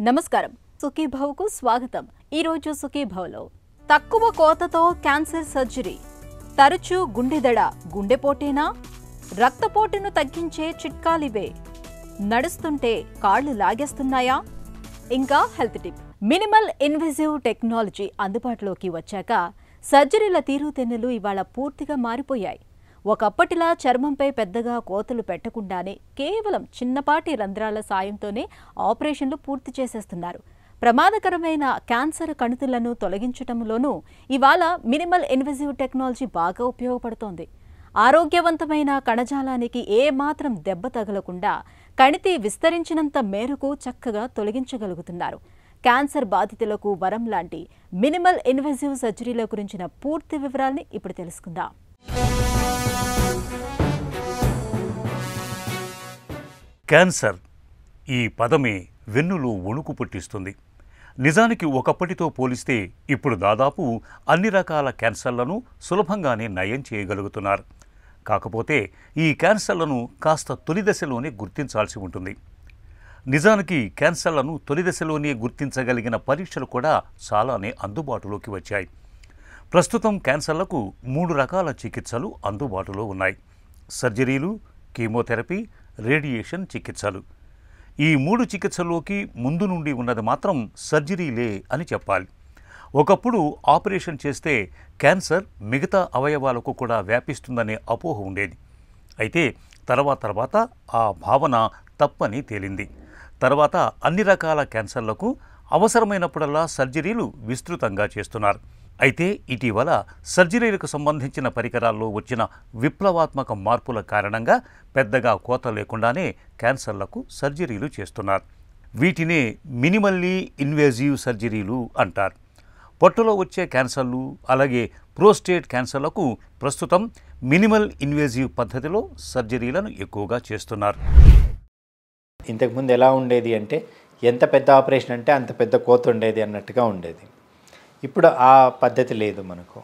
నమస్కారం సుఖీభవకు స్వాగతం। ఈ రోజు సుఖీభవలో తక్కువ కోతతో క్యాన్సర్ సర్జరీ, తరచూ గుండెదడ, గుండెపోటేనా, రక్తపోటును తగ్గించే చిట్కాలివే, నడుస్తుంటే కాళ్ళు లాగేస్తున్నాయా, ఇంకా health tip. Minimal invasive technology అందుబాటులోకి వచ్చాక సర్జరీల తీరుతెన్నులు ఇవాళ పూర్తిగా మారిపోయాయి। ఒకప్పటిలా చర్మంపై పెద్దగా కోతలు పెట్టకుండానే కేవలం చిన్నపాటి రంధ్రాల సాయంతోనే ఆపరేషన్లు పూర్తి చేసేస్తున్నారు। ప్రమాదకరమైన క్యాన్సర్ కణుతులను తొలగించడంలోనూ ఇవాళ మినిమల్ ఇన్వేజివ్ టెక్నాలజీ బాగా ఉపయోగపడుతోంది। ఆరోగ్యవంతమైన కణజాలానికి ఏ మాత్రం దెబ్బ తగలకుండా కణితి విస్తరించినంత మేరకు చక్కగా తొలగించగలుగుతున్నారు। క్యాన్సర్ బాధితులకు వరం లాంటి మినిమల్ ఇన్వేజివ్ సర్జరీల గురించిన పూర్తి వివరాల్ని ఇప్పుడు తెలుసుకుందాం। క్యాన్సర్ ఈ పదమే వెన్నులో వణుకు పుట్టిస్తుంది। నిజానికి ఒకప్పటితో పోలిస్తే ఇప్పుడు దాదాపు అన్ని రకాల క్యాన్సర్లను సులభంగానే నయం చేయగలుగుతున్నారు। కాకపోతే ఈ క్యాన్సర్లను కాస్త తొలి దశలోనే గుర్తించాల్సి ఉంటుంది। నిజానికి క్యాన్సర్లను తొలి దశలోనే గుర్తించగలిగిన పరీక్షలు కూడా చాలానే అందుబాటులోకి వచ్చాయి। ప్రస్తుతం క్యాన్సర్లకు 3 రకాల చికిత్సలు అందుబాటులో ఉన్నాయి: సర్జరీలు, కీమోథెరపీ, రేడియేషన్ చికిత్సలు। ఈ 3 చికిత్సల్లోకి ముందు నుండి ఉన్నది మాత్రం సర్జరీలే అని చెప్పాలి। ఒకప్పుడు ఆపరేషన్ చేస్తే క్యాన్సర్ మిగతా అవయవాలకు కూడా వ్యాపిస్తుందనే అపోహ ఉండేది। అయితే తర్వాత ఆ భావన తప్పని తేలింది। తర్వాత అన్ని రకాల క్యాన్సర్లకు అవసరమైనప్పుడల్లా సర్జరీలు విస్తృతంగా చేస్తున్నారు। అయితే ఇటీవల సర్జరీలకు సంబంధించిన పరికరాల్లో వచ్చిన విప్లవాత్మక మార్పుల కారణంగా పెద్దగా కోత లేకుండానే క్యాన్సర్లకు సర్జరీలు చేస్తున్నారు। వీటినే మినిమల్లీ ఇన్వేజివ్ సర్జరీలు అంటారు। పొట్టలో వచ్చే క్యాన్సర్లు, అలాగే ప్రోస్టేట్ క్యాన్సర్లకు ప్రస్తుతం మినిమల్ ఇన్వేజివ్ పద్ధతిలో సర్జరీలను ఎక్కువగా చేస్తున్నారు। ఇంతకుముందు ఎలా ఉండేది అంటే ఎంత పెద్ద ఆపరేషన్ అంటే అంత పెద్ద కోత ఉండేది అన్నట్టుగా ఉండేది। ఇప్పుడు ఆ పద్ధతి లేదు మనకు।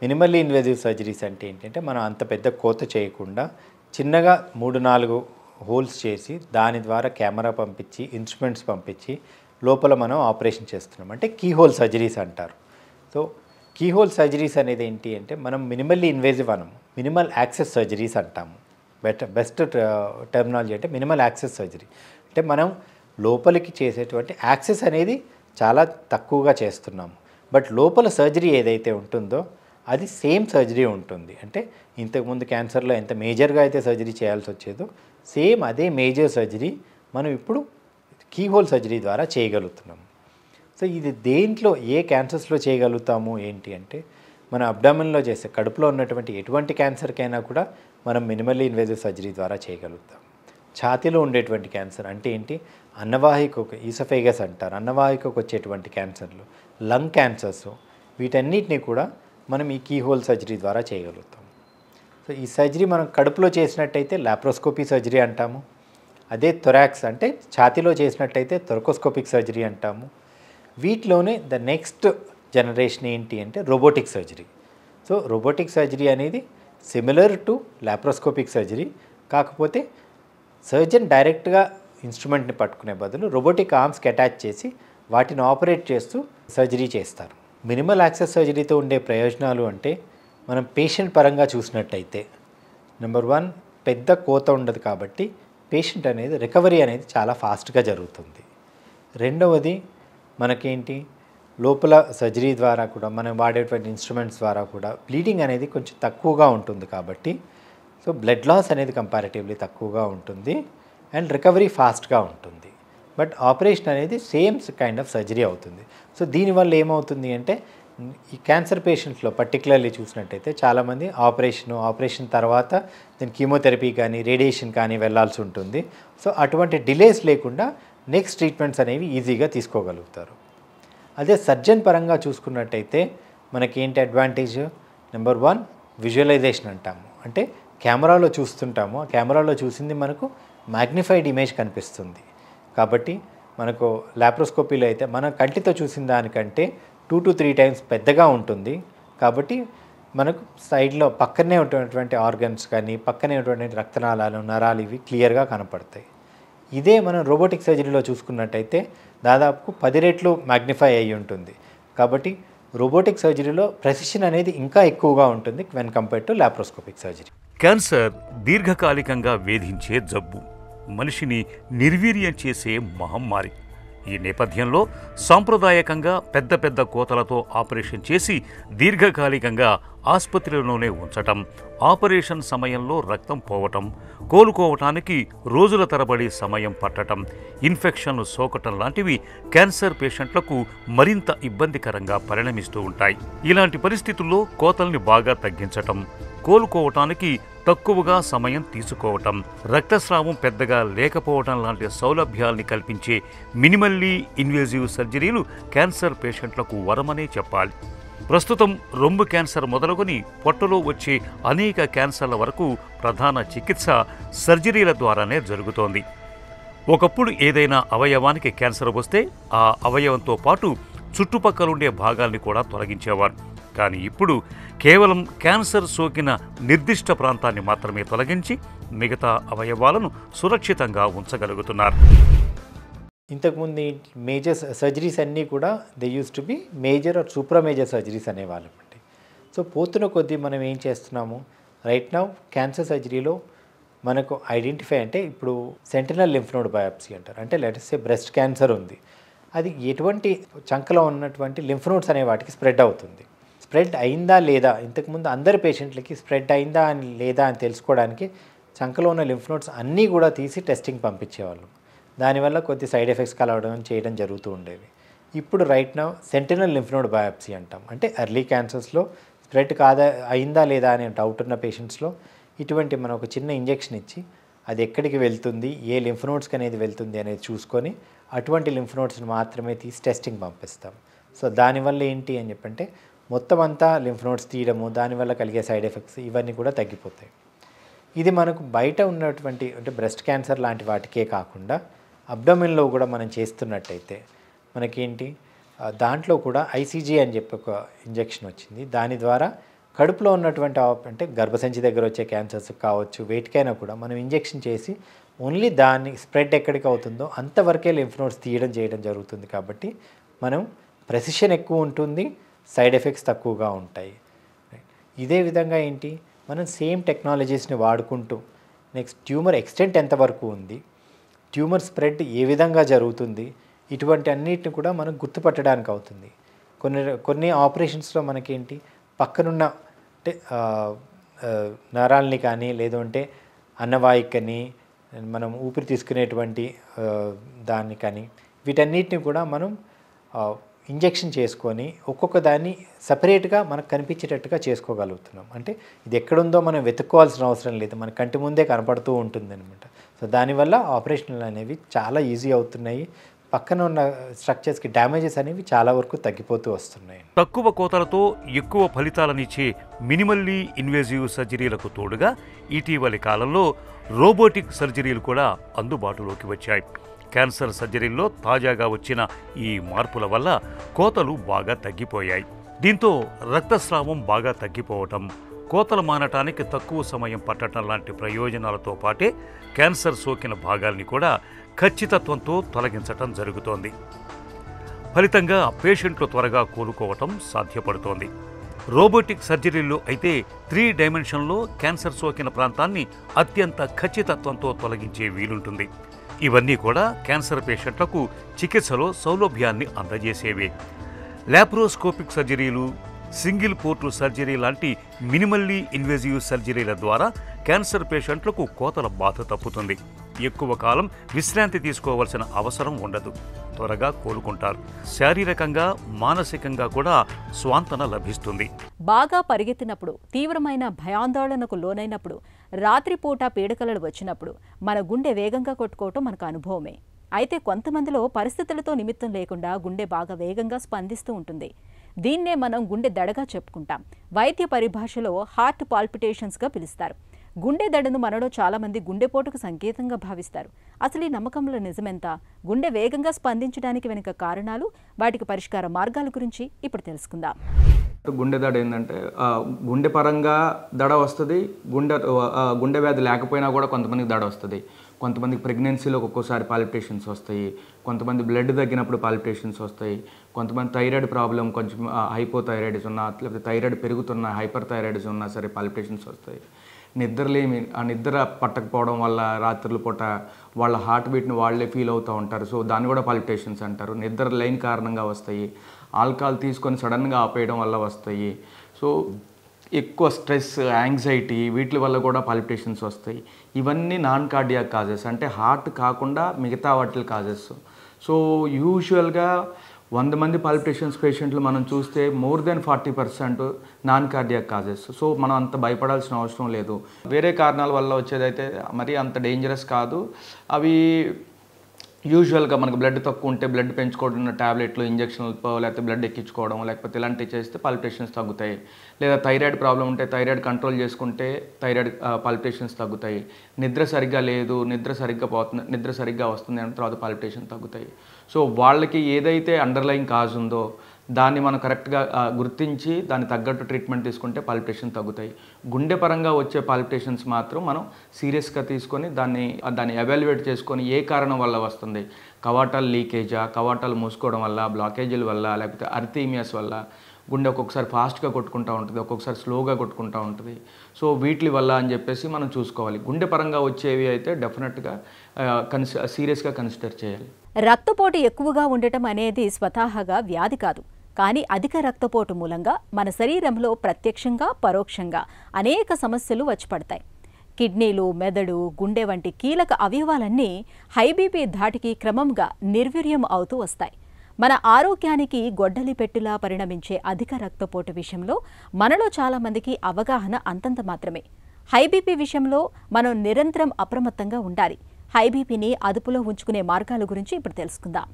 మినిమల్లీ ఇన్వేజివ్ సర్జరీస్ అంటే ఏంటంటే మనం అంత పెద్ద కోత చేయకుండా చిన్నగా 3-4 హోల్స్ చేసి దాని ద్వారా కెమెరా పంపించి ఇన్స్ట్రుమెంట్స్ పంపించి లోపల మనం ఆపరేషన్ చేస్తున్నాం, అంటే కీ హోల్ సర్జరీస్ అంటారు। సో కీ హోల్ సర్జరీస్ అనేది ఏంటి అంటే మనం మినిమల్లీ ఇన్వేజివ్ అనము, మినిమల్ యాక్సెస్ సర్జరీస్ అంటాము। బెస్ట్ టెర్మినాలజీ అంటే మినిమల్ యాక్సెస్ సర్జరీ అంటే మనం లోపలికి చేసేటువంటి యాక్సెస్ అనేది చాలా తక్కువగా చేస్తున్నాము, బట్ లోపల సర్జరీ ఏదైతే ఉంటుందో అది సేమ్ సర్జరీ ఉంటుంది। అంటే ఇంతకుముందు క్యాన్సర్లో ఎంత మేజర్గా అయితే సర్జరీ చేయాల్సి వచ్చేదో సేమ్ అదే మేజర్ సర్జరీ మనం ఇప్పుడు కీహోల్ సర్జరీ ద్వారా చేయగలుగుతున్నాము। సో ఇది దేంట్లో ఏ క్యాన్సర్స్లో చేయగలుగుతాము ఏంటి అంటే మన అబ్డామిన్లో చేసే కడుపులో ఉన్నటువంటి ఎటువంటి క్యాన్సర్కైనా కూడా మనం మినిమల్లీ ఇన్వేజివ్ సర్జరీ ద్వారా చేయగలుగుతాం। ఛాతీలో ఉండేటువంటి క్యాన్సర్ అంటే ఏంటి, అన్నవాహికకు ఈసోఫేగస్ అంటారు, అన్నవాహికకు వచ్చేటువంటి క్యాన్సర్లు, లంగ్ క్యాన్సర్స్, వీటన్నిటిని కూడా మనం ఈ కీహోల్ సర్జరీ ద్వారా చేయగలుగుతాం। సో ఈ సర్జరీ మనం కడుపులో చేసినట్టయితే లాప్రోస్కోపీ సర్జరీ అంటాము, అదే థొరాక్స్ అంటే ఛాతీలో చేసినట్టయితే థొరకోస్కోపిక్ సర్జరీ అంటాము। వీటిలోనే ద నెక్స్ట్ జనరేషన్ ఏంటి అంటే robotic surgery. So robotic surgery అనేది సిమిలర్ టు లాప్రోస్కోపిక్ సర్జరీ, కాకపోతే సర్జన్ డైరెక్ట్గా ఇన్స్ట్రుమెంట్ని పట్టుకునే బదులు రోబోటిక్ ఆర్మ్స్కి అటాచ్ చేసి వాటిని ఆపరేట్ చేస్తూ సర్జరీ చేస్తారు। మినిమల్ యాక్సెస్ సర్జరీతో ఉండే ప్రయోజనాలు అంటే మనం పేషెంట్ పరంగా చూసినట్టయితే నెంబర్ 1 పెద్ద కోత ఉండదు కాబట్టి పేషెంట్ అనేది రికవరీ అనేది చాలా ఫాస్ట్గా జరుగుతుంది। రెండవది మనకేంటి, లోపల సర్జరీ ద్వారా కూడా మనం వాడేటువంటి ఇన్స్ట్రుమెంట్స్ ద్వారా కూడా బ్లీడింగ్ అనేది కొంచెం తక్కువగా ఉంటుంది కాబట్టి సో బ్లడ్ లాస్ అనేది కంపారిటివ్లీ తక్కువగా ఉంటుంది అండ్ రికవరీ ఫాస్ట్గా ఉంటుంది। బట్ ఆపరేషన్ అనేది సేమ్ కైండ్ ఆఫ్ సర్జరీ అవుతుంది। సో దీనివల్ల ఏమవుతుంది అంటే ఈ క్యాన్సర్ పేషెంట్స్లో పర్టికులర్లీ చూసినట్టయితే చాలామంది ఆపరేషన్ తర్వాత దీని కీమోథెరపీ కానీ రేడియేషన్ కానీ వెళ్ళాల్సి ఉంటుంది। సో అటువంటి డిలేస్ లేకుండా నెక్స్ట్ ట్రీట్మెంట్స్ అనేవి ఈజీగా తీసుకోగలుగుతారు। అదే సర్జన్ పరంగా చూసుకున్నట్టయితే మనకేంటి అడ్వాంటేజ్, నెంబర్ 1 విజువలైజేషన్ అంటాము, అంటే కెమెరాలో చూస్తుంటాము, ఆ కెమెరాలో చూసింది మనకు మ్యాగ్నిఫైడ్ ఇమేజ్ కనిపిస్తుంది। కాబట్టి మనకు లాప్రోస్కోపీలో అయితే మన కంటితో చూసిన దానికంటే 2 to 3 టైమ్స్ పెద్దగా ఉంటుంది। కాబట్టి మనకు సైడ్లో పక్కనే ఉన్నటువంటి ఆర్గన్స్ కానీ పక్కనే ఉన్నటువంటి రక్తనాళాలు, నరాలు ఇవి క్లియర్గా కనపడతాయి। ఇదే మనం రోబోటిక్ సర్జరీలో చూసుకున్నట్టయితే దాదాపు 10 రెట్లు మ్యాగ్నిఫై అయ్యి ఉంటుంది. కాబట్టి రోబోటిక్ సర్జరీలో ప్రెసిషన్ అనేది ఇంకా ఎక్కువగా ఉంటుంది when compared to laparoscopic surgery. Cancer దీర్ఘకాలికంగా వేధించే జబ్బు, మనిషిని నిర్వీర్యం చేసే మహమ్మారి. ఈ నేపథ్యంలో సాంప్రదాయకంగా పెద్ద పెద్ద కోతలతో ఆపరేషన్ చేసి దీర్ఘకాలికంగా ఆసుపత్రిలోనే ఉంచటం, ఆపరేషన్ సమయంలో రక్తం పోవటం, కోలుకోవటానికి రోజుల తరబడి సమయం పట్టటం, ఇన్ఫెక్షన్లు సోకటం లాంటివి క్యాన్సర్ పేషెంట్లకు మరింత ఇబ్బందికరంగా పరిణమిస్తూ ఉంటాయి. ఇలాంటి పరిస్థితుల్లో కోతల్ని బాగా తగ్గించటం, కోలుకోవటానికి తక్కువగా సమయం తీసుకోవటం, రక్తస్రావం పెద్దగా లేకపోవటం లాంటి సౌలభ్యాల్ని కల్పించే మినిమల్లీ ఇన్వేజివ్ సర్జరీలు క్యాన్సర్ పేషెంట్లకు వరమనే చెప్పాలి. ప్రస్తుతం రొమ్ము క్యాన్సర్ మొదలుకొని పొట్టలో వచ్చే అనేక క్యాన్సర్ల వరకు ప్రధాన చికిత్స సర్జరీల ద్వారానే జరుగుతోంది. ఒకప్పుడు ఏదైనా అవయవానికి క్యాన్సర్ వస్తే ఆ అవయవంతో పాటు చుట్టుపక్కలుండే భాగాల్ని కూడా తొలగించేవారు. కానీ ఇప్పుడు కేవలం క్యాన్సర్ సోకిన నిర్దిష్ట ప్రాంతాన్ని మాత్రమే తొలగించి మిగతా అవయవాలను సురక్షితంగా ఉంచగలుగుతున్నారు. ఇంతకుముందు మేజర్ సర్జరీస్ అన్నీ కూడా they use to be major or super major surgeries అనేవాళ్ళం అండి. సో పోతున్న కొద్దీ మనం ఏం చేస్తున్నాము, రైట్ నౌ క్యాన్సర్ సర్జరీలో మనకు ఐడెంటిఫై అంటే ఇప్పుడు సెంటినల్ లింఫ్ నోడ్ బయాప్సీ అంటారు. అంటే లెట్స్ సే బ్రెస్ట్ క్యాన్సర్ ఉంది, అది ఎటువంటి చంకలో ఉన్నటువంటి లింఫ్ నోడ్స్ అనే వాటికి స్ప్రెడ్ అవుతుంది. స్ప్రెడ్ అయిందా లేదా, ఇంతకుముందు అందరి పేషెంట్లకి స్ప్రెడ్ అయిందా అని లేదా అని తెలుసుకోవడానికి చంకలో ఉన్న లింఫ్ నోడ్స్ అన్నీ కూడా తీసి టెస్టింగ్ పంపించేవాళ్ళు. దానివల్ల కొద్ది సైడ్ ఎఫెక్ట్స్ కలవడం చేయడం జరుగుతూ ఉండేవి. ఇప్పుడు right now sentinel lymph node biopsy అంటాం. అంటే ఎర్లీ క్యాన్సర్స్లో స్ప్రెడ్ అయిందా లేదా అనే డౌట్ ఉన్న పేషెంట్స్లో ఇటువంటి మనం ఒక చిన్న ఇంజెక్షన్ ఇచ్చి అది ఎక్కడికి వెళ్తుంది, ఏ లింఫ్ నోడ్స్కి అనేది వెళ్తుంది అనేది చూసుకొని అటువంటి లింఫ్ నోడ్స్ని మాత్రమే తీసి టెస్టింగ్ పంపిస్తాం. సో దానివల్ల ఏంటి అని చెప్పంటే మొత్తం అంతా లింఫ్ నోడ్స్ తీయడము, దానివల్ల కలిగే సైడ్ ఎఫెక్ట్స్ ఇవన్నీ కూడా తగ్గిపోతాయి. ఇది మనకు బయట ఉన్నటువంటి అంటే బ్రెస్ట్ క్యాన్సర్ లాంటి వాటికే కాకుండా అబ్డోమెన్లో కూడా మనం చేస్తున్నట్టయితే మనకేంటి దాంట్లో కూడా ఐసీజీ అని చెప్పి ఒక ఇంజెక్షన్ వచ్చింది. దాని ద్వారా కడుపులో ఉన్నటువంటి అంటే గర్భసంచి దగ్గర వచ్చే క్యాన్సర్స్ కావచ్చు, వేటికైనా కూడా మనం ఇంజెక్షన్ చేసి ఓన్లీ దాన్ని స్ప్రెడ్ ఎక్కడికి అవుతుందో అంతవరకే లింఫ్ నోడ్స్ తీయడం చేయడం జరుగుతుంది. కాబట్టి మనం ప్రెసిషన్ ఎక్కువ ఉంటుంది, సైడ్ ఎఫెక్ట్స్ తక్కువగా ఉంటాయి. ఇదే విధంగా ఏంటి మనం సేమ్ టెక్నాలజీస్ని వాడుకుంటూ నెక్స్ట్ ట్యూమర్ ఎక్స్టెంట్ ఎంతవరకు ఉంది, ట్యూమర్ స్ప్రెడ్ ఏ విధంగా జరుగుతుంది, ఇటువంటి అన్నిటిని కూడా మనం గుర్తుపట్టడానికి అవుతుంది. కొన్ని ఆపరేషన్స్లో మనకేంటి పక్కనున్న అంటే నరాల్ని కానీ లేదంటే అన్నవాహికని మనం ఊపిరి తీసుకునేటువంటి దాన్ని కానీ వీటన్నిటిని కూడా మనం ఇంజెక్షన్ చేసుకొని ఒక్కొక్క దాన్ని సపరేట్గా మనకు కనిపించేటట్టుగా చేసుకోగలుగుతున్నాం. అంటే ఇది ఎక్కడుందో మనం వెతుక్కోవాల్సిన అవసరం లేదు, మన కంటి ముందే కనపడుతూ ఉంటుంది అనమాట. సో దానివల్ల ఆపరేషన్లు అనేవి చాలా ఈజీ అవుతున్నాయి, పక్కన ఉన్న స్ట్రక్చర్స్కి డ్యామేజెస్ అనేవి చాలా వరకు తగ్గిపోతూ వస్తున్నాయి. తక్కువ కోతలతో ఎక్కువ ఫలితాలనిచ్చే మినిమల్లీ ఇన్వేజివ్ సర్జరీలకు తోడుగా ఇటీవలి కాలంలో రోబోటిక్ సర్జరీలు కూడా అందుబాటులోకి వచ్చాయి. క్యాన్సర్ సర్జరీల్లో తాజాగా వచ్చిన ఈ మార్పుల వల్ల కోతలు బాగా తగ్గిపోయాయి. దీంతో రక్తస్రావం బాగా తగ్గిపోవటం, కోతలు మానటానికి తక్కువ సమయం పట్టడం లాంటి ప్రయోజనాలతో పాటే క్యాన్సర్ సోకిన భాగాల్ని కూడా ఖచ్చితత్వంతో తొలగించటం జరుగుతోంది. ఫలితంగా పేషెంట్లు త్వరగా కోలుకోవటం సాధ్యపడుతోంది. రోబోటిక్ సర్జరీల్లో అయితే 3 డైమెన్షన్లో క్యాన్సర్ సోకిన ప్రాంతాన్ని అత్యంత ఖచ్చితత్వంతో తొలగించే వీలుంటుంది. ఇవన్నీ కూడా క్యాన్సర్ పేషెంట్లకు చికిత్సలో సౌలభ్యాన్ని అందజేసేవే. లాప్రోస్కోపిక్ సర్జరీలు, సింగిల్ పోర్టు సర్జరీ లాంటి మినిమల్లీ ఇన్వేజివ్ సర్జరీల ద్వారా క్యాన్సర్ పేషెంట్లకు కోతల బాధ తప్పుతుంది. ఎక్కువ కాలం విశ్రాంతి తీసుకోవాల్సిన అవసరం ఉండదు, త్వరగా కోలుకుంటారు. శారీరకంగా మానసికంగా కూడా స్వాంతన లభిస్తుంది. బాగా పరిగెత్తినప్పుడు, తీవ్రమైన భయాందోళనకు లోనైనప్పుడు, రాత్రిపూట పీడకలలు వచ్చినప్పుడు మన గుండె వేగంగా కొట్టుకోవటం మనకు అనుభవమే. అయితే కొంతమందిలో పరిస్థితులతో నిమిత్తం లేకుండా గుండె బాగా వేగంగా స్పందిస్తూ ఉంటుంది. దీన్నే మనం గుండె దడగా చెప్పుకుంటాం. వైద్య పరిభాషలో హార్ట్ పాల్పిటేషన్స్గా పిలుస్తారు. గుండె దడను మనలో చాలామంది గుండెపోటుకు సంకేతంగా భావిస్తారు. అసలు ఈ నమ్మకంలో నిజమెంత? గుండె వేగంగా స్పందించడానికి వెనుక కారణాలు, వాటికి పరిష్కార మార్గాల గురించి ఇప్పుడు తెలుసుకుందాం. గుండె దడ ఏంటంటే గుండె పరంగా దడ వస్తుంది, గుండె వ్యాధి లేకపోయినా కూడా కొంతమందికి దడ వస్తుంది. కొంతమందికి ప్రెగ్నెన్సీలో ఒక్కొక్కసారి పాలిపిటేషన్స్ వస్తాయి, కొంతమంది బ్లడ్ తగ్గినప్పుడు పాలిపిటేషన్స్ వస్తాయి, కొంతమంది థైరాయిడ్ ప్రాబ్లం కొంచెం హైపోథైరాయిడ్స్ ఉన్నా లేకపోతే థైరాయిడ్ పెరుగుతున్న హైపర్ థైరాయిడ్స్ ఉన్నా సరే పాలిపిటేషన్స్ వస్తాయి. నిద్రలేమి ఆ నిద్ర పట్టకపోవడం వల్ల రాత్రుల పూట వాళ్ళ హార్ట్ బీట్ని వాళ్ళే ఫీల్ అవుతూ ఉంటారు. సో దాన్ని కూడా పాలిపిటేషన్స్ అంటారు. నిద్ర లేని కారణంగా వస్తాయి. ఆల్కహాల్ తీసుకొని సడన్గా ఆపేయడం వల్ల వస్తాయి. సో ఎక్కువ స్ట్రెస్, యాంగ్జైటీ వీటి వల్ల కూడా పాలిపిటేషన్స్ వస్తాయి. ఇవన్నీ నాన్ కార్డియాక్ కాజెస్, అంటే హార్ట్ కాకుండా మిగతా వాటి కాజెస్. సో యూజువల్గా 100 మంది పాలిపిటేషన్స్ పేషెంట్లు మనం చూస్తే more than 40% non cardiac causes. So మనం అంత భయపడాల్సిన అవసరం లేదు. వేరే కారణాల వల్ల వచ్చేదైతే మరీ అంత డేంజరస్ కాదు. అవి యూజువల్గా మనకు బ్లడ్ తక్కువ ఉంటే బ్లడ్ పెంచుకోవడం, ట్యాబ్లెట్లు, ఇంజక్షన్లు, లేకపోతే బ్లడ్ ఎక్కించుకోవడం లేకపోతే ఇలాంటివి చేస్తే పాలిపిటేషన్స్ తగ్గుతాయి. లేదా థైరాయిడ్ ప్రాబ్లం ఉంటే థైరాయిడ్ కంట్రోల్ చేసుకుంటే థైరాయిడ్ పాలిపిటేషన్స్ తగ్గుతాయి. నిద్ర సరిగ్గా లేదు, నిద్ర సరిగ్గా వస్తుంది అన్న తర్వాత పాలిపిటేషన్ తగ్గుతాయి. సో వాళ్ళకి ఏదైతే అండర్లయింగ్ కాజ్ ఉందో దాన్ని మనం కరెక్ట్గా గుర్తించి దాన్ని తగ్గట్టు ట్రీట్మెంట్ తీసుకుంటే పాలిపిటేషన్ తగ్గుతాయి. గుండె పరంగా వచ్చే పాలిపిటేషన్స్ మాత్రం మనం సీరియస్గా తీసుకొని దాన్ని ఎవాల్యుయేట్ చేసుకొని ఏ కారణం వల్ల వస్తుంది, కవాటాలు లీకేజా, కవాటాలు మూసుకోవడం వల్ల, బ్లాకేజీల వల్ల, లేకపోతే అర్థీమియాస్ వల్ల గుండె ఒక్కొక్కసారి ఫాస్ట్గా కొట్టుకుంటూ ఉంటుంది, ఒక్కొక్కసారి స్లోగా కొట్టుకుంటూ ఉంటుంది. సో వీటి వల్ల అని చెప్పేసి మనం చూసుకోవాలి. గుండె పరంగా వచ్చేవి అయితే డెఫినెట్గా సీరియస్గా కన్సిడర్ చేయాలి. రక్తపోటు ఎక్కువగా ఉండటం అనేది స్వతహాగా వ్యాధి కాదు. కానీ అధిక రక్తపోటు మూలంగా మన శరీరంలో ప్రత్యక్షంగా పరోక్షంగా అనేక సమస్యలు వచ్చి పడతాయి. కిడ్నీలు, మెదడు, గుండె వంటి కీలక అవయవాలన్నీ హై బీపీ ధాటికి క్రమంగా నిర్వీర్యం అవుతూ వస్తాయి. మన ఆరోగ్యానికి గొడ్డలి పెట్టులా పరిణమించే అధిక రక్తపోటు విషయంలో మనలో చాలామందికి అవగాహన అంతంత మాత్రమే. హై బీపీ విషయంలో మనం నిరంతరం అప్రమత్తంగా ఉండాలి. హై బీపీని అదుపులో ఉంచుకునే మార్గాల గురించి ఇప్పుడు తెలుసుకుందాం.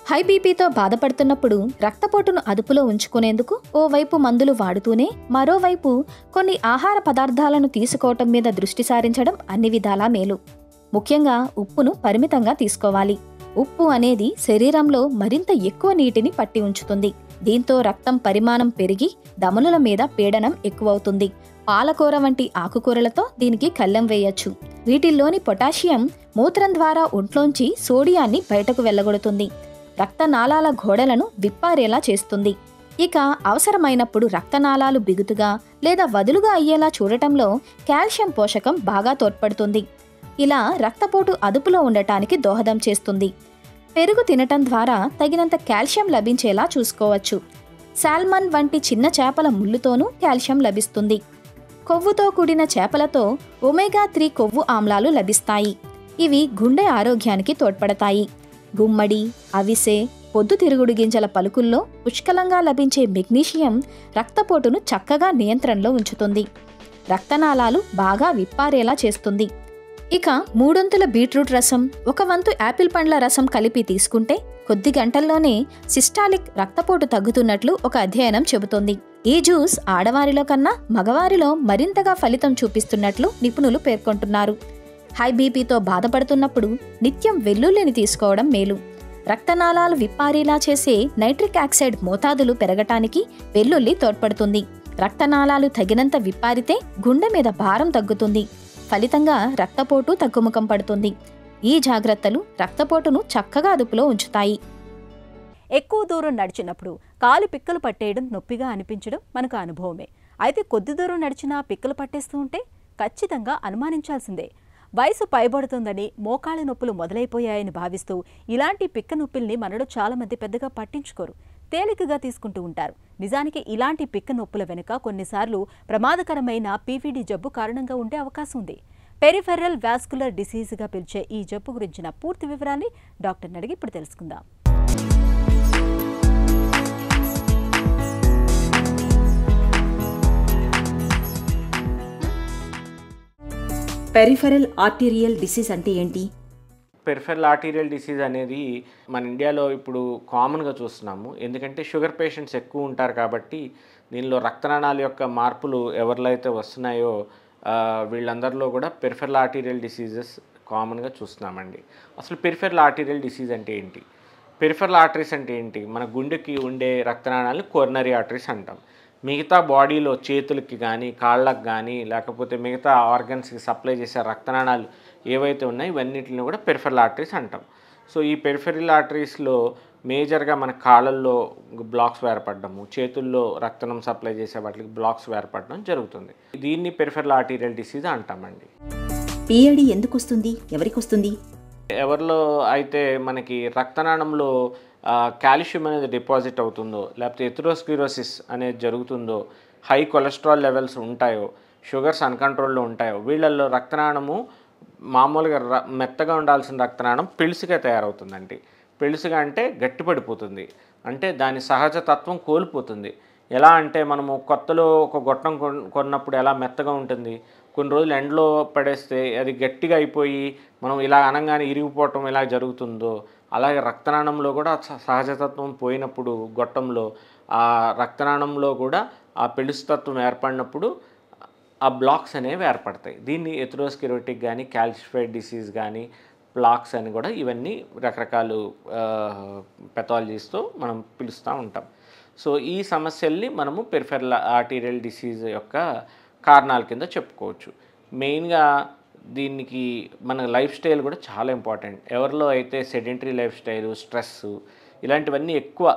హై బీపీతో బాధపడుతున్నప్పుడు రక్తపోటును అదుపులో ఉంచుకునేందుకు ఓవైపు మందులు వాడుతూనే మరోవైపు కొన్ని ఆహార పదార్థాలను తీసుకోవటం మీద దృష్టి సారించడం అన్ని విధాలా మేలు. ముఖ్యంగా ఉప్పును పరిమితంగా తీసుకోవాలి. ఉప్పు అనేది శరీరంలో మరింత ఎక్కువ నీటిని పట్టి ఉంచుతుంది. దీంతో రక్తం పరిమాణం పెరిగి ధమనుల మీద పీడనం ఎక్కువవుతుంది. పాలకూర వంటి ఆకుకూరలతో దీనికి కళ్ళెం వేయొచ్చు. వీటిల్లోని పొటాషియం మూత్రం ద్వారా ఒంట్లోంచి సోడియాన్ని బయటకు వెళ్లగొడుతుంది. రక్తనాళాల గోడలను విప్పారేలా చేస్తుంది. ఇక అవసరమైనప్పుడు రక్తనాళాలు బిగుతుగా లేదా వదులుగా అయ్యేలా చూడటంలో కాల్షియం పోషకం బాగా తోడ్పడుతుంది. ఇలా రక్తపోటు అదుపులో ఉండటానికి దోహదం చేస్తుంది. పెరుగు తినటం ద్వారా తగినంత కాల్షియం లభించేలా చూసుకోవచ్చు. సాల్మన్ వంటి చిన్న చేపల ముళ్ళుతోనూ కాల్షియం లభిస్తుంది. కొవ్వుతో కూడిన చేపలతో ఒమేగా 3 కొవ్వు ఆమ్లాలు లభిస్తాయి. ఇవి గుండె ఆరోగ్యానికి తోడ్పడతాయి. గుమ్మడి, అవిసె, పొద్దుతిరుగుడు గింజల పలుకుల్లో పుష్కలంగా లభించే మెగ్నీషియం రక్తపోటును చక్కగా నియంత్రణలో ఉంచుతుంది. రక్తనాళాలు బాగా విప్పారేలా చేస్తుంది. ఇక 3 వంతుల బీట్రూట్ రసం, 1 వంతు యాపిల్ పండ్ల రసం కలిపి తీసుకుంటే కొద్ది గంటల్లోనే సిస్టాలిక్ రక్తపోటు తగ్గుతున్నట్లు ఒక అధ్యయనం చెబుతోంది. ఈ జ్యూస్ ఆడవారిలో కన్నా మగవారిలో మరింతగా ఫలితం చూపిస్తున్నట్లు నిపుణులు పేర్కొంటున్నారు. హై బీపీతో బాధపడుతున్నప్పుడు నిత్యం వెల్లుల్లిని తీసుకోవడం మేలు. రక్తనాళాలు విప్పారేలా చేసే నైట్రిక్ ఆక్సైడ్ మోతాదులు పెరగటానికి వెల్లుల్లి తోడ్పడుతుంది. రక్తనాళాలు తగినంత విప్పారితే గుండె మీద భారం తగ్గుతుంది. ఫలితంగా రక్తపోటు తగ్గుముఖం పడుతుంది. ఈ జాగ్రత్తలు రక్తపోటును చక్కగా అదుపులో ఉంచుతాయి. ఎక్కువ దూరం నడిచినప్పుడు కాలు పిక్కలు పట్టేయడం, నొప్పిగా అనిపించడం మనకు అనుభవమే. అయితే కొద్ది దూరం నడిచినా పిక్కలు పట్టేస్తూ ఉంటే ఖచ్చితంగా అనుమానించాల్సిందే. వయసు పైబడుతుందని మోకాళ్ళ నొప్పులు మొదలైపోయాయని భావిస్తూ ఇలాంటి పిక్క నొప్పుల్ని మనలో చాలామంది పెద్దగా పట్టించుకోరు, తేలికగా తీసుకుంటూ ఉంటారు. నిజానికి ఇలాంటి పిక్క నొప్పుల వెనుక కొన్నిసార్లు ప్రమాదకరమైన పీవీడీ జబ్బు కారణంగా ఉండే అవకాశం ఉంది. పెరిఫెరల్ వాస్కులర్ డిసీజ్గా పిలిచే ఈ జబ్బు గురించిన పూర్తి వివరాన్ని డాక్టర్ని అడిగి ఇప్పుడు తెలుసుకుందాం. పెరిఫెరల్ ఆర్టీరియల్ డిసీజ్ అంటే ఏంటి? పెరిఫెరల్ ఆర్టీరియల్ డిసీజ్ అనేది మన ఇండియాలో ఇప్పుడు కామన్గా చూస్తున్నాము. ఎందుకంటే షుగర్ పేషెంట్స్ ఎక్కువ ఉంటారు కాబట్టి దీనిలో రక్తనాళాల యొక్క మార్పులు ఎవరిలో అయితే వస్తున్నాయో వీళ్ళందరిలో కూడా పెరిఫెరల్ ఆర్టీరియల్ డిసీజెస్ కామన్గా చూస్తున్నామండి. అసలు పెరిఫెరల్ ఆర్టీరియల్ డిసీజ్ అంటే ఏంటి? పెరిఫెరల్ ఆర్టరీస్ అంటే ఏంటి? మన గుండెకి ఉండే రక్తనాళాలను కోరనరీ ఆర్టరీస్ అంటాం. మిగతా బాడీలో చేతులకి కానీ కాళ్ళకి కానీ లేకపోతే మిగతా ఆర్గన్స్కి సప్లై చేసే రక్తనాళాలు ఏవైతే ఉన్నాయో ఇవన్నిటిని కూడా పెరిఫెరల్ ఆర్టరీస్ అంటాం. సో ఈ పెరిఫెరల్ ఆర్టరీస్లో మేజర్గా మన కాళ్ళల్లో బ్లాక్స్ ఏర్పడము, చేతుల్లో రక్తం సప్లై చేసే వాటికి బ్లాక్స్ ఏర్పడడం జరుగుతుంది. దీన్ని పెరిఫెరల్ ఆర్టీరియల్ డిసీజ్ అంటామండి. పిఏడి ఎందుకు వస్తుంది, ఎవరికి వస్తుంది? ఎవరిలో అయితే మనకి రక్తనాళంలో కాల్షియం అనేది డిపాజిట్ అవుతుందో, లేకపోతే ఎథెరోస్క్లెరోసిస్ అనేది జరుగుతుందో, హై కొలెస్ట్రాల్ లెవెల్స్ ఉంటాయో, షుగర్స్ అన్కంట్రోల్లో ఉంటాయో, వీళ్ళల్లో రక్తనాళము మామూలుగా మెత్తగా ఉండాల్సిన రక్తనాళం పెళుసుగా తయారవుతుందండి. పెళుసుగా అంటే గట్టిపడిపోతుంది, అంటే దాని సహజ తత్వం కోల్పోతుంది. ఎలా అంటే మనము కొత్తలో ఒక గొట్టం కొన్నప్పుడు ఎలా మెత్తగా ఉంటుంది, కొన్ని రోజులు ఎండలో పడేస్తే అది గట్టిగా అయిపోయి మనం ఇలా అనగానే ఇరిగిపోవటం ఇలా జరుగుతుందో, అలాగే రక్తనాళంలో కూడా సహజతత్వం పోయినప్పుడు గొట్టంలో ఆ రక్తనాళంలో కూడా ఆ పెళుసుతత్వం ఏర్పడినప్పుడు ఆ బ్లాక్స్ అనేవి ఏర్పడతాయి. దీన్ని ఎథెరోస్క్లెరోటిక్ కానీ క్యాల్సిఫైడ్ డిసీజ్ కానీ ప్లాక్స్ అని కూడా ఇవన్నీ రకరకాల పెథాలజీస్తో మనం పిలుస్తూ ఉంటాం. సో ఈ సమస్యల్ని మనము పెరిఫెరల్ ఆర్టీరియల్ డిసీజ్ యొక్క కారణాల కింద చెప్పుకోవచ్చు. మెయిన్గా దీనికి మన లైఫ్ స్టైల్ కూడా చాలా ఇంపార్టెంట్. ఎవరిలో అయితే సెడెంటరీ లైఫ్ స్టైలు, స్ట్రెస్ ఇలాంటివన్నీ ఎక్కువ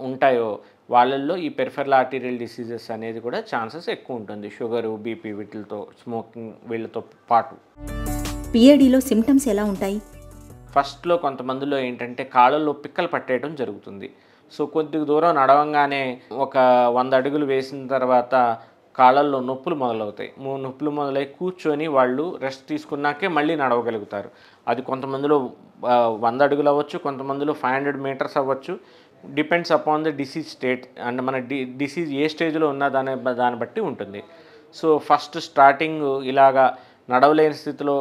ఉంటాయో వాళ్ళల్లో ఈ పెరిఫెరల్ ఆర్టీరియల్ డిసీజెస్ అనేది కూడా ఛాన్సెస్ ఎక్కువ ఉంటుంది. షుగరు, బీపీ వీటితో, స్మోకింగ్ వీళ్ళతో పాటు. పిఏడిలో సిమ్టమ్స్ ఎలా ఉంటాయి? ఫస్ట్లో కొంతమందిలో ఏంటంటే కాళ్ళల్లో పిక్కలు పట్టేయడం జరుగుతుంది. సో కొద్ది దూరం నడవంగానే ఒక 100 అడుగులు వేసిన తర్వాత కాళ్ళల్లో నొప్పులు మొదలవుతాయి. నొప్పులు మొదలై కూర్చొని వాళ్ళు రెస్ట్ తీసుకున్నాకే మళ్ళీ నడవగలుగుతారు. అది కొంతమందిలో 100 అడుగులు అవ్వచ్చు, కొంతమందిలో 500 మీటర్స్ అవ్వచ్చు. Depends upon the disease state and మన డిసీజ్ ఏ స్టేజ్లో ఉన్న దాన్ని బట్టి ఉంటుంది. సో ఫస్ట్ స్టార్టింగ్ ఇలాగా నడవలేని స్థితిలో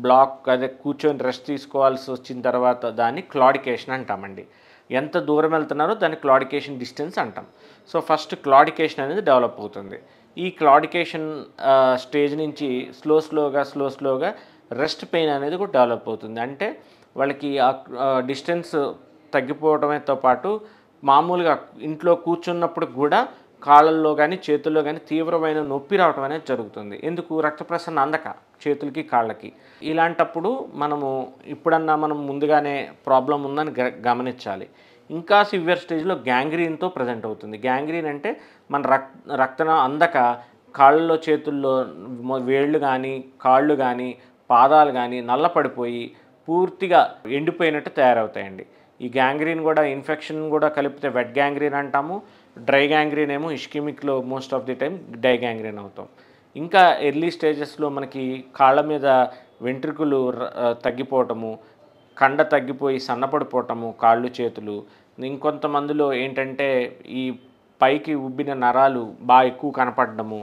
బ్లాక్ అదే కూర్చొని రెస్ట్ తీసుకోవాల్సి వచ్చిన తర్వాత దాన్ని క్లాడికేషన్ అంటామండి. ఎంత దూరం వెళ్తున్నారో దాన్ని క్లాడికేషన్ డిస్టెన్స్ అంటాం. సో ఫస్ట్ క్లాడికేషన్ అనేది డెవలప్ అవుతుంది. ఈ క్లాడికేషన్ స్టేజ్ నుంచి స్లోగా రెస్ట్ పెయిన్ అనేది కూడా డెవలప్ అవుతుంది. అంటే వాళ్ళకి ఆ డిస్టెన్స్ తగ్గిపోవడంతో పాటు మామూలుగా ఇంట్లో కూర్చున్నప్పుడు కూడా కాళ్ళల్లో కానీ చేతుల్లో కానీ తీవ్రమైన నొప్పి రావడం అనేది జరుగుతుంది. ఎందుకు? రక్త ప్రసరణ అందక చేతులకి కాళ్ళకి. ఇలాంటప్పుడు ఇప్పుడన్నా మనం ముందుగానే ప్రాబ్లం ఉందని గమనించాలి. ఇంకా సివియర్ స్టేజ్లో గ్యాంగ్రీన్తో ప్రజెంట్ అవుతుంది. గ్యాంగ్రీన్ అంటే మన రక్తం అందక కాళ్ళలో చేతుల్లో వేళ్ళు కానీ కాళ్ళు కానీ పాదాలు కానీ నల్లపడిపోయి పూర్తిగా ఎండిపోయినట్టు తయారవుతాయండి. ఈ గ్యాంగ్రీన్ కూడా ఇన్ఫెక్షన్ కూడా కలిపితే వెట్ గ్యాంగ్రీన్ అంటాము. డ్రై గ్యాంగ్రీన్ ఏమో ఇష్కిమిక్లో most of the time dry gangrene అవుతాం. ఇంకా ఎర్లీ స్టేజెస్లో మనకి కాళ్ళ మీద వెంట్రుకలు తగ్గిపోవటము, కండ తగ్గిపోయి సన్నపడిపోవటము కాళ్ళు చేతులు. ఇంకొంతమందిలో ఏంటంటే ఈ పైకి ఉబ్బిన నరాలు బాగా ఎక్కువ కనపడము,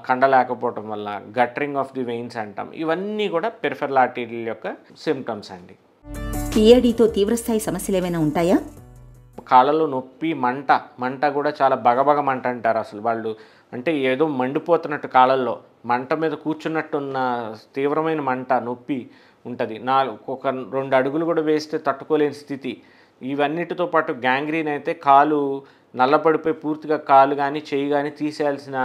కండ లేకపోవటం వల్ల గట్టరింగ్ ఆఫ్ ది వెయిన్స్ అంటాం. ఇవన్నీ కూడా పెరిఫెరల్ ఆర్టీరియల్ యొక్క సిమ్టమ్స్ అండి. పిఏడితో తీవ్రస్థాయి సమస్యలు ఏమైనా ఉంటాయా? కాళ్ళలో నొప్పి, మంట కూడా చాలా బగబగ మంట అంటారు. అసలు వాళ్ళు అంటే ఏదో మండిపోతున్నట్టు కాళ్ళల్లో మంట మీద కూర్చున్నట్టున్న తీవ్రమైన మంట, నొప్పి ఉంటుంది. ఒక 2 అడుగులు కూడా వేస్తే తట్టుకోలేని స్థితి. ఇవన్నిటితో పాటు గ్యాంగ్రీన్ అయితే కాలు నల్లపడిపోయి పూర్తిగా కాలు కానీ చెయ్యి కానీ తీసేయాల్సిన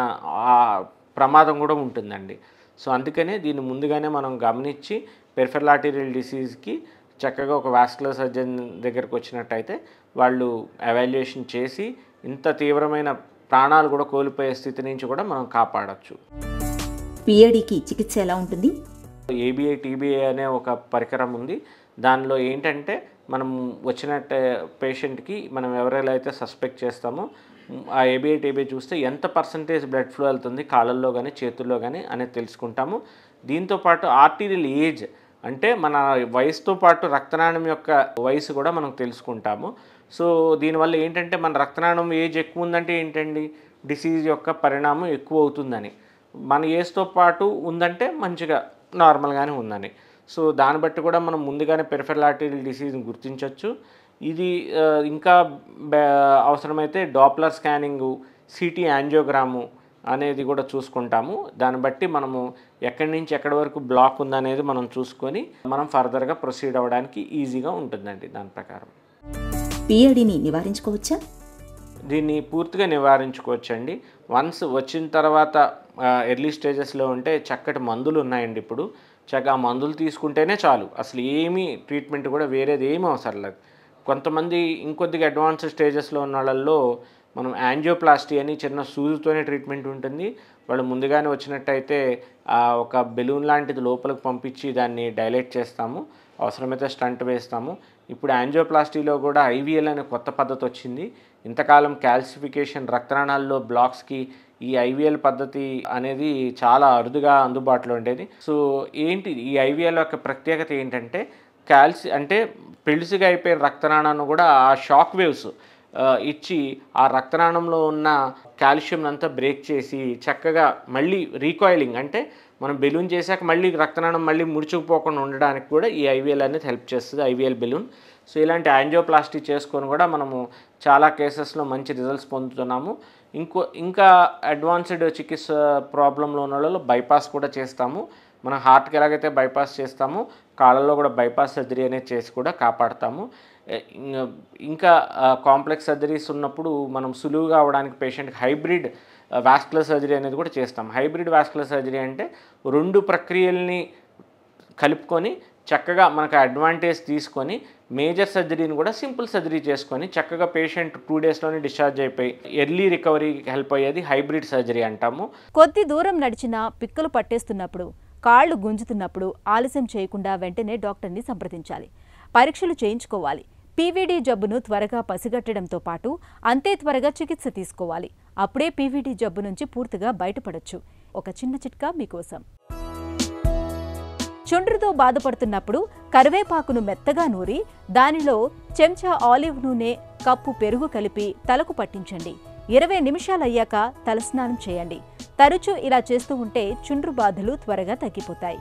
ప్రమాదం కూడా ఉంటుందండి. సో అందుకనే దీన్ని ముందుగానే మనం గమనించి పెరిఫెరల్ ఆర్టీరియల్ డిసీజ్కి చక్కగా ఒక వాస్కులర్ సర్జన్ దగ్గరకు వచ్చినట్టయితే వాళ్ళు ఎవాల్యుయేషన్ చేసి ఇంత తీవ్రమైన ప్రాణాలు కూడా కోల్పోయే స్థితి నుంచి కూడా మనం కాపాడచ్చు. పిఏడికి చికిత్స ఎలా ఉంటుంది? ఏబిఐ టీబీఐ అనే ఒక పరికరం ఉంది. దానిలో ఏంటంటే మనం వచ్చిన పేషెంట్కి మనం ఎవరైనా అయితే సస్పెక్ట్ చేస్తామో ఆ ఏబిఐ టీబీఐ చూస్తే ఎంత పర్సంటేజ్ బ్లడ్ ఫ్లో వెళ్తుంది కాళ్ళల్లో కానీ చేతుల్లో కానీ అనేది తెలుసుకుంటాము. దీంతోపాటు ఆర్టీరియల్ ఏజ్ అంటే మన వయసుతో పాటు రక్తనాళం యొక్క వయసు కూడా మనం తెలుసుకుంటాము. సో దీనివల్ల ఏంటంటే మన రక్తనాళం ఏజ్ ఎక్కువ ఉందంటే ఏంటండి, డిసీజ్ యొక్క పరిణామం ఎక్కువ అవుతుందని. మన ఏజ్తో పాటు ఉందంటే మంచిగా నార్మల్గానే ఉందని. సో దాన్ని బట్టి కూడా మనం ముందుగానే పెరిఫెరల్ ఆర్టీరియల్ డిసీజ్ని గుర్తించవచ్చు. ఇది ఇంకా అవసరమైతే డాప్లర్ స్కానింగు, సిటీ యాంజియోగ్రాము అనేది కూడా చూసుకుంటాము. దాన్ని బట్టి మనము ఎక్కడి నుంచి ఎక్కడి వరకు బ్లాక్ ఉందనేది మనం చూసుకొని మనం ఫర్దర్గా ప్రొసీడ్ అవ్వడానికి ఈజీగా ఉంటుందండి. దాని ప్రకారం పిఏడిని నివారించుకోవచ్చా? దీన్ని పూర్తిగా నివారించుకోవచ్చండి. వన్స్ వచ్చిన తర్వాత ఎర్లీ స్టేజెస్లో ఉంటే చక్కటి మందులు ఉన్నాయండి. ఇప్పుడు చక్కగా ఆ మందులు తీసుకుంటేనే చాలు, అసలు ఏమీ ట్రీట్మెంట్ కూడా వేరేది ఏమీ అవసరం లేదు. కొంతమంది ఇంకొద్దిగా అడ్వాన్స్డ్ స్టేజెస్లో ఉన్న వాళ్ళల్లో మనం యాంజియోప్లాస్టీ అని చిన్న సూదితోనే ట్రీట్మెంట్ ఉంటుంది. వాళ్ళు ముందుగానే వచ్చినట్టయితే ఒక బెలూన్ లాంటిది లోపలికి పంపించి దాన్ని డైలేట్ చేస్తాము, అవసరమైతే స్టంట్ వేస్తాము. ఇప్పుడు యాంజియోప్లాస్టీలో కూడా ఐవీఎల్ అనే కొత్త పద్ధతి వచ్చింది. ఇంతకాలం క్యాల్సిఫికేషన్ రక్తనాళాల్లో బ్లాక్స్కి ఈ ఐవీఎల్ పద్ధతి అనేది చాలా అరుదుగా అందుబాటులో ఉండేది. సో ఏంటి ఈ ఐవీఎల్ యొక్క ప్రత్యేకత ఏంటంటే అంటే పెళుసుగా అయిపోయిన రక్తనాళాన్ని కూడా ఆ షాక్ వేవ్స్ ఇచ్చి ఆ రక్తనాళంలో ఉన్న కాల్షియం అంతా బ్రేక్ చేసి చక్కగా మళ్ళీ రీకాయిలింగ్, అంటే మనం బెలూన్ చేశాక మళ్ళీ రక్తనాళం మళ్ళీ ముడుచుకుపోకుండా ఉండడానికి కూడా ఈ ఐవీఎల్ అనేది హెల్ప్ చేస్తుంది, ఐవీఎల్ బెలూన్. సో ఇలాంటి యాంజియోప్లాస్టీ చేసుకొని కూడా మనము చాలా కేసెస్లో మంచి రిజల్ట్స్ పొందుతున్నాము. ఇంకా అడ్వాన్స్డ్ చికిత్స ప్రాబ్లంలో ఉన్న వాళ్ళు బైపాస్ కూడా చేస్తాము. మనం హార్ట్కి ఎలాగైతే బైపాస్ చేస్తామో కాళ్ళల్లో కూడా బైపాస్ సర్జరీ అనేది చేసి కూడా కాపాడతాము. ఇంకా కాంప్లెక్స్ సర్జరీస్ ఉన్నప్పుడు మనం సులువుగా అవడానికి పేషెంట్కి హైబ్రిడ్ వాస్కులర్ సర్జరీ అనేది కూడా చేస్తాం. హైబ్రిడ్ వాస్కులర్ సర్జరీ అంటే 2 ప్రక్రియల్ని కలుపుకొని చక్కగా మనకు అడ్వాంటేజ్ తీసుకొని మేజర్ సర్జరీని కూడా సింపుల్ సర్జరీ చేసుకొని చక్కగా పేషెంట్ 2 డేస్లోనే డిశ్చార్జ్ అయిపోయి ఎర్లీ రికవరీకి హెల్ప్ అయ్యేది హైబ్రిడ్ సర్జరీ అంటాము. కొద్ది దూరం నడిచినా పిక్కలు పట్టేస్తున్నప్పుడు, కాళ్ళు గుంజుతున్నప్పుడు ఆలస్యం చేయకుండా వెంటనే డాక్టర్ని సంప్రదించాలి, పరీక్షలు చేయించుకోవాలి. పీవీడీ జబ్బును త్వరగా పసిగట్టడంతో పాటు అంతే త్వరగా చికిత్స తీసుకోవాలి. అప్పుడే పీవీడీ జబ్బు నుంచి పూర్తిగా బయటపడొచ్చు. ఒక చిన్న చిట్కా మీకోసం. చుండ్రుతో బాధపడుతున్నప్పుడు కరివేపాకును మెత్తగా నూరి దానిలో చెంచా ఆలివ్ నూనె, కప్పు పెరుగు కలిపి తలకు పట్టించండి. 20 నిమిషాలయ్యాక తలస్నానం చేయండి. తరచూ ఇలా చేస్తూ ఉంటే చుండ్రు బాధలు త్వరగా తగ్గిపోతాయి.